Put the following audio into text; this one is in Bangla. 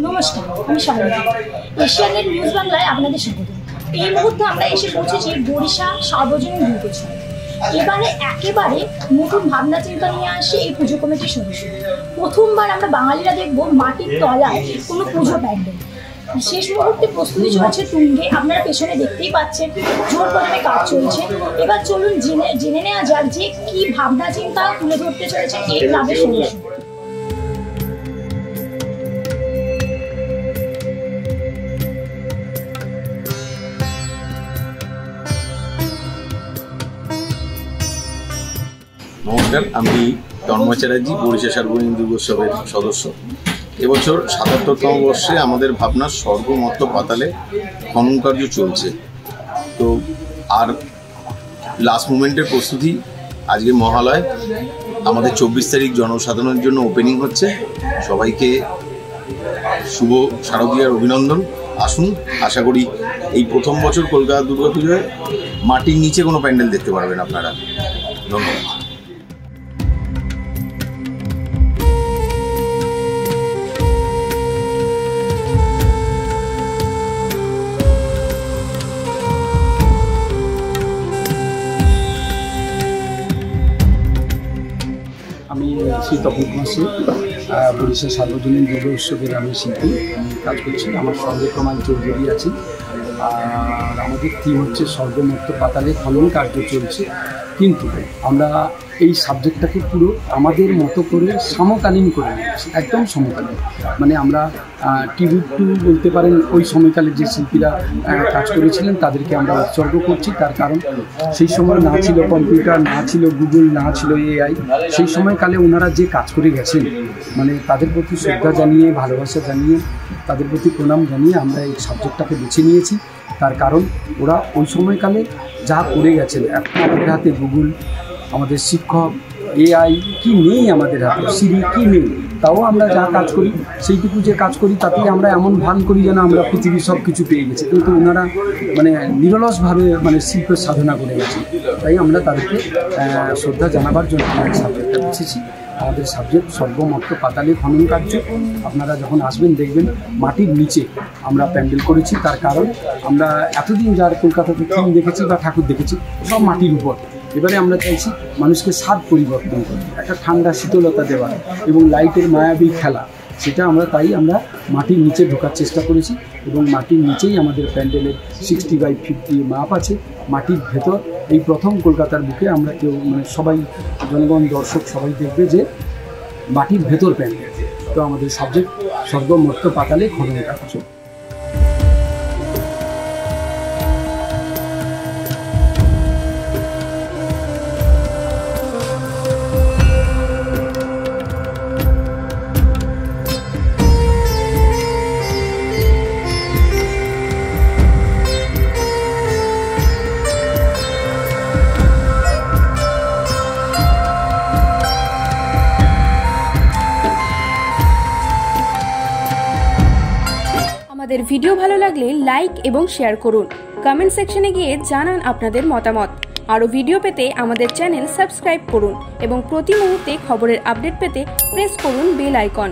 নমস্কার, আমি শারদা। এশিয়ানেট নিউজ বাংলায় আপনাদের স্বাগত। এই মুহূর্তে আমরা এসে পৌঁছেছি বরিশা সার্বজনীন দুর্গোৎসবে। এবারে একেবারে নতুন ভাবনা চিন্তা নিয়ে আসে এই পুজো কমিটির সদস্য। প্রথমবার আমরা বাঙালিরা দেখব মাটির তলায় কোনো পুজো প্যান্ডেল। শেষ মুহূর্তে প্রস্তুতি চলছে তুঙ্গে, আপনারা পেছনে দেখতেই পাচ্ছেন জোর কদমে কাজ চলছে। এবার চলুন জেনে নেওয়া যাক যে কি ভাবনা চিন্তা তুলে ধরতে চলেছে এই ক্লাবের সদস্য। নমস্কার, আমি তন্ময় চ্যাটার্জি, বরিশা সার্বজনীন দুর্গোৎসবের সদস্য। এবছর ৭৭তম বর্ষে আমাদের ভাবনা স্বর্গমর্ত পাতালে খনন কার্য চলছে। তো আর লাস্ট মুমেন্টের প্রস্তুতি। আজকে মহালয়, আমাদের ২৪ তারিখ জনসাধারণের জন্য ওপেনিং হচ্ছে। সবাইকে শুভ শারদীয়ার অভিনন্দন। আসুন, আশা করি এই প্রথম বছর কলকাতা দুর্গাপুজোয় মাটির নিচে কোনো প্যান্ডেল দেখতে পারবেন আপনারা। ধন্যবাদ। আমি শ্রী তপন কুমার সিং, বরিশা সার্বজনীন দুর্গা উৎসবের আমি শিল্পী, আমি কাজ করছি। আমার সঙ্গে প্রমাণ চৌধুরী আছি। আর আমাদের থিম হচ্ছে স্বর্গমর্ত পাতালে খনন কার্য চলছে। কিন্তু আমরা এই সাবজেক্টটাকে পুরো আমাদের মতো করে সমকালীন করে নিয়েছি, একদম সমকালীন। মানে আমরা ট্রিবিউট টু বলতে পারেন ওই সময়কালে যে শিল্পীরা কাজ করেছিলেন তাদেরকে আমরা উৎসর্গ করছি। তার কারণ সেই সময় না ছিল কম্পিউটার, না ছিল গুগল, না ছিল এআই। সেই সময়কালে ওনারা যে কাজ করে গেছেন, মানে তাদের প্রতি শ্রদ্ধা জানিয়ে, ভালোবাসা জানিয়ে, তাদের প্রতি প্রণাম জানিয়ে আমরা এই সাবজেক্টটাকে বেছে নিয়েছি। তার কারণ ওরা ওই সময়কালে যা করে গেছেন, এখন আমাদের হাতে গুগল, আমাদের শিক্ষক, এআই কি নেই, আমাদের হাতে সিরি কি নেই, তাও আমরা যা কাজ করি, সেইটুকু যে কাজ করি তাতেই আমরা এমন ভান করি যেন আমরা পৃথিবীর সব কিছু পেয়ে গেছি। কিন্তু ওনারা মানে নিরলসভাবে মানে শিল্পের সাধনা করে গেছে। তাই আমরা তাদেরকে শ্রদ্ধা জানাবার জন্য সাবজেক্টটা বেছেছি। আমাদের সাবজেক্ট স্বর্গমর্ত পাতালে খনন কার্য। আপনারা যখন আসবেন দেখবেন মাটির নিচে আমরা প্যান্ডেল করেছি। তার কারণ আমরা এতদিন যার কলকাতাতে থিম দেখেছি বা ঠাকুর দেখেছি সব মাটির উপর। এবারে আমরা চাইছি মানুষকে স্বাদ পরিবর্তন করে একটা ঠান্ডা শীতলতা দেওয়া এবং লাইটের মায়াবী খেলা, সেটা আমরা মাটির নিচে ঢোকার চেষ্টা করেছি। এবং মাটির নিচেই আমাদের প্যান্ডেলের 60x50 মাপ আছে। মাটির ভেতর এই প্রথম কলকাতার বুকে আমরা কেউ মানে সবাই জনগণ, দর্শক সবাই দেখবে যে মাটির ভেতর প্যান্ডেল। তো আমাদের সাবজেক্ট স্বর্গমর্ত পাতালে খনন কার্য। আমাদের ভিডিও ভালো লাগলে লাইক এবং শেয়ার করুন। কমেন্ট সেকশনে গিয়ে জানান আপনাদের মতামত। আরও ভিডিও পেতে আমাদের চ্যানেল সাবস্ক্রাইব করুন এবং প্রতি মুহূর্তে খবরের আপডেট পেতে প্রেস করুন বেল আইকন।